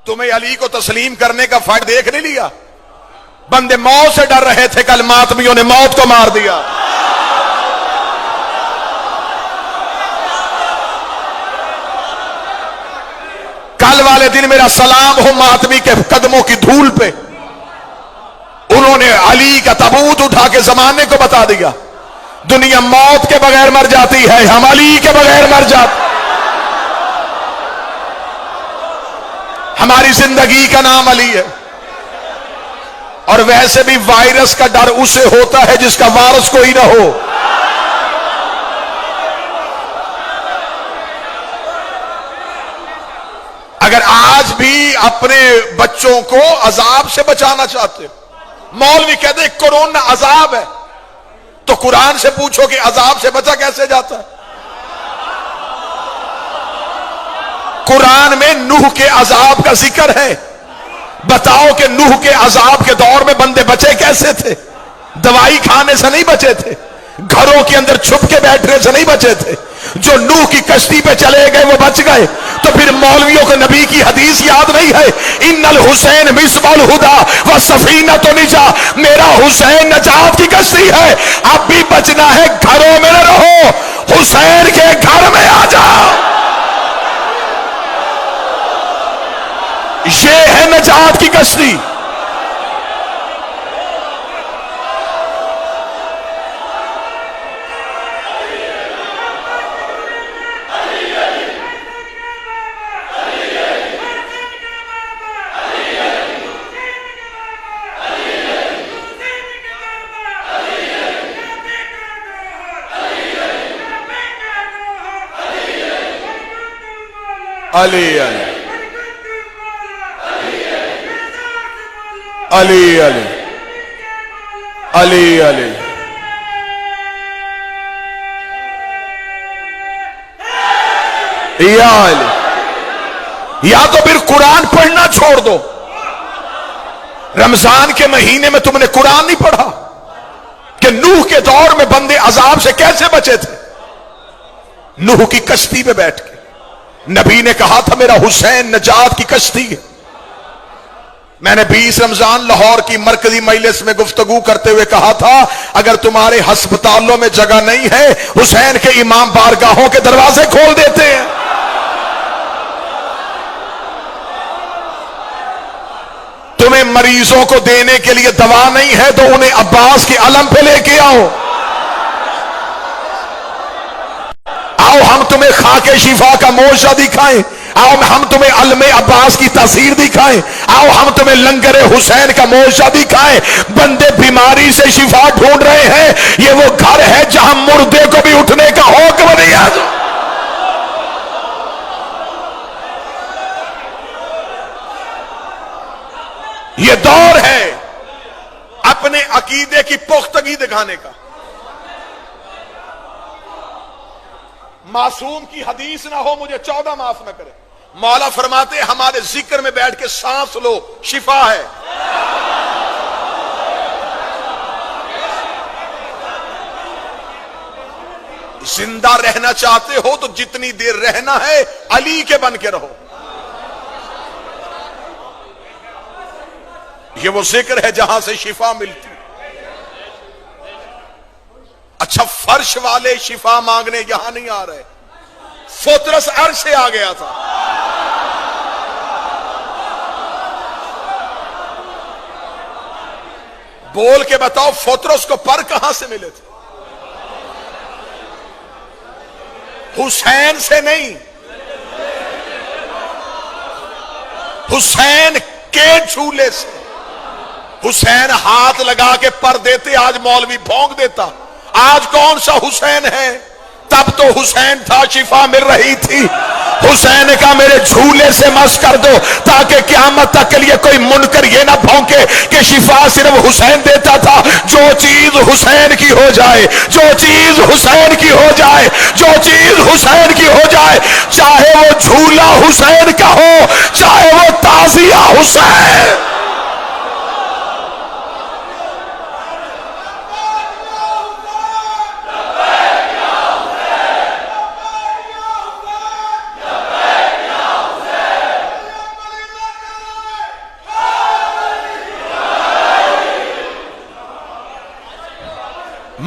تمہیں علی کو تسلیم کرنے کا فائدہ دیکھ نہیں لیا؟ بندے موت سے ڈر رہے تھے، کل ماتمیوں نے موت کو مار دیا۔ کل والے دن میرا سلام ہو ماتمی کے قدموں کی دھول پہ، انہوں نے علی کا تابوت اٹھا کے زمانے کو بتا دیا دنیا موت کے بغیر مر جاتی ہے، ہم علی کے بغیر مر جاتے، ہماری زندگی کا نام علی ہے۔ اور ویسے بھی وائرس کا ڈر اسے ہوتا ہے جس کا وارث کوئی نہ ہو۔ اگر آج بھی اپنے بچوں کو عذاب سے بچانا چاہتے، مولوی کہتے ہیں کورونا عذاب ہے، تو قرآن سے پوچھو کہ عذاب سے بچا کیسے جاتا ہے؟ قرآن میں نوح کے عذاب کا ذکر ہے، بتاؤ کہ نوح کے عذاب کے دور میں بندے بچے کیسے تھے؟ دوائی کھانے سے نہیں بچے تھے، گھروں کے اندر چھپ کے بیٹھنے سے نہیں بچے تھے، جو نوح کی کشتی پہ چلے گئے وہ بچ گئے۔ تو پھر مولویوں کو نبی کی حدیث یاد نہیں ہے؟ ان الحسین مصباح الہدی والسفینۃ نجا، میرا حسین نجات کی کشتی ہے، اب بھی بچنا ہے، گھروں میں نہ رہو، حسین کے گھر میں آ جاؤ، یہ ہے نجات کی کشتی۔ علی علی علی علی علی علی یا علی، یا تو پھر قرآن پڑھنا چھوڑ دو۔ رمضان کے مہینے میں تم نے قرآن نہیں پڑھا کہ نوح کے دور میں بندے عذاب سے کیسے بچے تھے؟ نوح کی کشتی پہ بیٹھ کے نبی نے کہا تھا میرا حسین نجات کی کشتی ہے۔ میں نے 20 رمضان لاہور کی مرکزی مجلس میں گفتگو کرتے ہوئے کہا تھا اگر تمہارے ہسپتالوں میں جگہ نہیں ہے، حسین کے امام بارگاہوں کے دروازے کھول دیتے ہیں۔ تمہیں مریضوں کو دینے کے لیے دوا نہیں ہے تو انہیں عباس کے علم پہ لے کے آؤ، آؤ ہم تمہیں خاک شفا کا موشہ دکھائیں، آؤ ہم تمہیں علم عباس کی تاثیر دکھائیں، آؤ ہم تمہیں لنگر حسین کا موشہ دکھائیں۔ بندے بیماری سے شفا ڈھونڈ رہے ہیں، یہ وہ گھر ہے جہاں مردے کو بھی اٹھنے کا حکم نہیں ہے۔ یہ دور ہے اپنے عقیدے کی پختگی دکھانے کا۔ معصوم کی حدیث نہ ہو مجھے 14 معاف نہ کرے، مولا فرماتے ہمارے ذکر میں بیٹھ کے سانس لو، شفا ہے۔ زندہ رہنا چاہتے ہو تو جتنی دیر رہنا ہے علی کے بن کے رہو۔ یہ وہ ذکر ہے جہاں سے شفا ملتی۔ اچھا فرش والے شفا مانگنے یہاں نہیں آ رہے، فطرس عرش سے آ گیا تھا۔ بول کے بتاؤ فطرس کو پر کہاں سے ملے تھے؟ حسین سے نہیں، حسین کے جھولے سے۔ حسین ہاتھ لگا کے پر دیتے، آج مولوی بھونک دیتا۔ آج کون سا حسین ہے؟ تب تو حسین تھا، شفا مل رہی تھی۔ حسین کا میرے جھولے سے مس کر دو تاکہ قیامت تک کے لیے کوئی منکر یہ نہ بھونکے کہ شفا صرف حسین دیتا تھا۔ جو چیز حسین کی ہو جائے، جو چیز حسین کی ہو جائے، جو چیز حسین کی ہو جائے، چاہے وہ جھولا حسین کا ہو، چاہے وہ تعزیہ حسین۔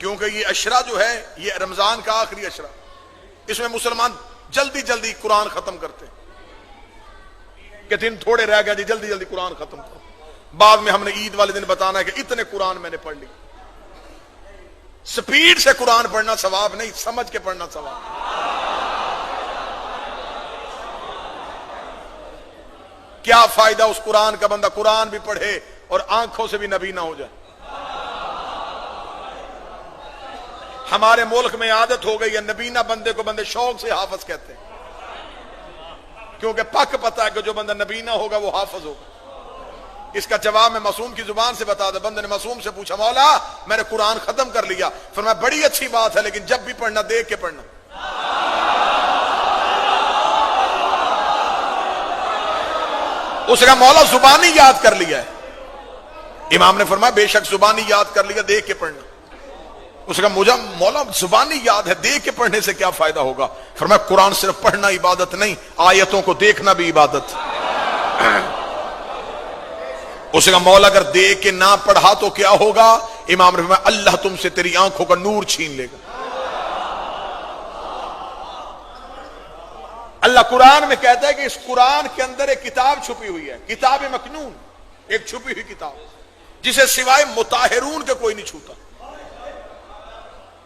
کیونکہ یہ عشرہ جو ہے یہ رمضان کا آخری عشرہ، اس میں مسلمان جلدی جلدی قرآن ختم کرتے ہیں کہ دن تھوڑے رہ گئے جی، جلدی جلدی قرآن ختم کرو۔ بعد میں ہم نے عید والے دن بتانا ہے کہ اتنے قرآن میں نے پڑھ لی۔ سپیڈ سے قرآن پڑھنا ثواب نہیں، سمجھ کے پڑھنا ثواب۔ کیا فائدہ اس قرآن کا، بندہ قرآن بھی پڑھے اور آنکھوں سے بھی نبی نہ ہو جائے۔ ہمارے ملک میں عادت ہو گئی ہے نبینا بندے کو بندے شوق سے حافظ کہتے ہیں، کیونکہ پک پتا ہے کہ جو بندہ نبینا ہوگا وہ حافظ ہوگا۔ اس کا جواب میں معصوم کی زبان سے بتا دے۔ بندے نے معصوم سے پوچھا مولا میں نے قرآن ختم کر لیا، فرمایا بڑی اچھی بات ہے لیکن جب بھی پڑھنا دیکھ کے پڑھنا۔ اس کا مولا زبانی یاد کر لیا ہے۔ امام نے فرمایا بے شک زبانی یاد کر لیا، دیکھ کے پڑھنا۔ اس کا مجھے مولا زبانی یاد ہے، دیکھ کے پڑھنے سے کیا فائدہ ہوگا؟ فرمایا قرآن صرف پڑھنا عبادت نہیں، آیتوں کو دیکھنا بھی عبادت۔ اس کا مولا اگر دیکھ کے نہ پڑھا تو کیا ہوگا؟ امام نے فرمایا اللہ تم سے تیری آنکھوں کا نور چھین لے گا۔ اللہ قرآن میں کہتا ہے کہ اس قرآن کے اندر ایک کتاب چھپی ہوئی ہے، کتاب مکنون، ایک چھپی ہوئی کتاب جسے سوائے مطہرون کے کوئی نہیں چھوتا۔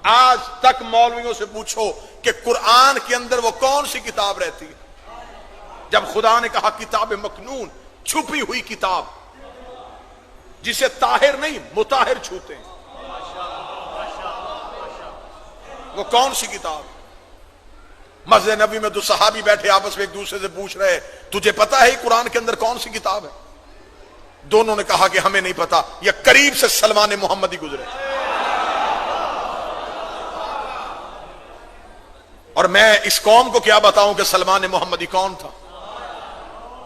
آج تک مولویوں سے پوچھو کہ قرآن کے اندر وہ کون سی کتاب رہتی ہے؟ جب خدا نے کہا کتاب مکنون، چھپی ہوئی کتاب جسے طاہر نہیں مطہر چھوتے ہیں، وہ کون سی کتاب؟ مسجد نبی میں دو صحابی بیٹھے آپس میں ایک دوسرے سے پوچھ رہے تجھے پتا ہے قرآن کے اندر کون سی کتاب ہے؟ دونوں نے کہا کہ ہمیں نہیں پتا۔ یا قریب سے سلمان محمدی گزرے، اور میں اس قوم کو کیا بتاؤں کہ سلمان محمدی کون تھا؟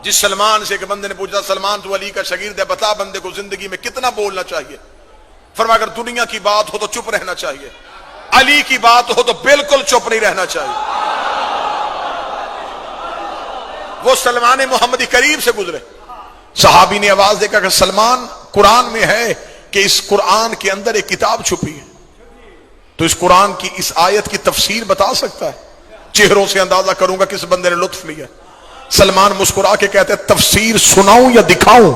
جس سلمان سے ایک بندے نے پوچھا سلمان تو علی کا شاگرد ہے، بتا بندے کو زندگی میں کتنا بولنا چاہیے؟ فرمایا اگر دنیا کی بات ہو تو چپ رہنا چاہیے، علی کی بات ہو تو بالکل چپ نہیں رہنا چاہیے۔ وہ سلمان محمدی قریب سے گزرے، صحابی نے آواز دے کہ سلمان قرآن میں ہے کہ اس قرآن کے اندر ایک کتاب چھپی ہے، تو اس قرآن کی اس آیت کی تفسیر بتا سکتا ہے؟ چہروں سے اندازہ کروں گا کس بندے نے لطف لیا۔ سلمان مسکرا کے کہتے ہیں تفسیر سناؤں یا دکھاؤں؟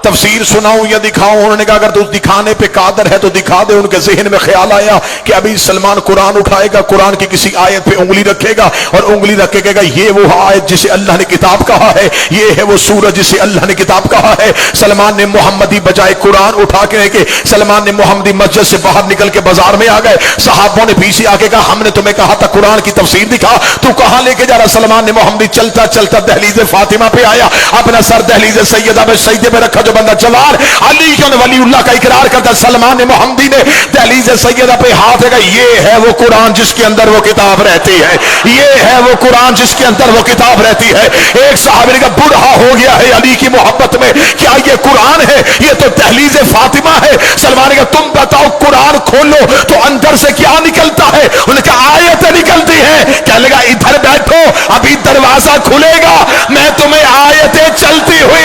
تفسیر سناؤں یا دکھاؤں؟ انہوں نے کہا اگر تو دکھانے پہ قادر ہے تو دکھا دے۔ ان کے ذہن میں خیال آیا کہ ابھی سلمان قرآن اٹھائے گا، قرآن کی کسی آیت پہ انگلی رکھے گا اور انگلی رکھ کے کہے گا یہ وہ آیت جسے اللہ نے کتاب کہا ہے، یہ ہے وہ سورج جسے اللہ نے کتاب کہا ہے۔ سلمان نے محمدی بجائے قرآن اٹھا کے کہ سلمان نے محمدی مسجد سے باہر نکل کے بازار میں آ گئے۔ صحابوں نے پیچھے آ کے کہا ہم نے تمہیں کہا تھا قرآن کی تفسیر دکھا، تو کہاں لے کے جا رہا؟ سلمان نے محمدی چلتا چلتا دہلیز فاطمہ پہ آیا، اپنا سر دہلیز سیدہ میں سجدے میں رکھا۔ جو بندہ جوار علی کیوں ولی اللہ کا اقرار کرتا، سلمان محمدی نے دہلیز سیدہ پہ ہاتھ رکھا، یہ ہے وہ قرآن جس کے اندر وہ کتاب رہتی ہے، یہ ہے وہ قرآن جس کے اندر وہ کتاب رہتی ہے۔ ایک صحابی نے کہا بوڑھا ہو گیا ہے علی کی محبت میں، کیا یہ قرآن ہے؟ یہ تو دہلیز فاطمہ ہے۔ سلمان نے کہا تم بتاؤ قرآن کھولو تو اندر سے کیا نکلتا ہے؟ انہوں نے کہا آیتیں نکلتی ہیں۔ کہنے لگا ادھر بیٹھو ابھی دروازہ کھلے گا، میں تمہیں آیتیں چلتی ہوئی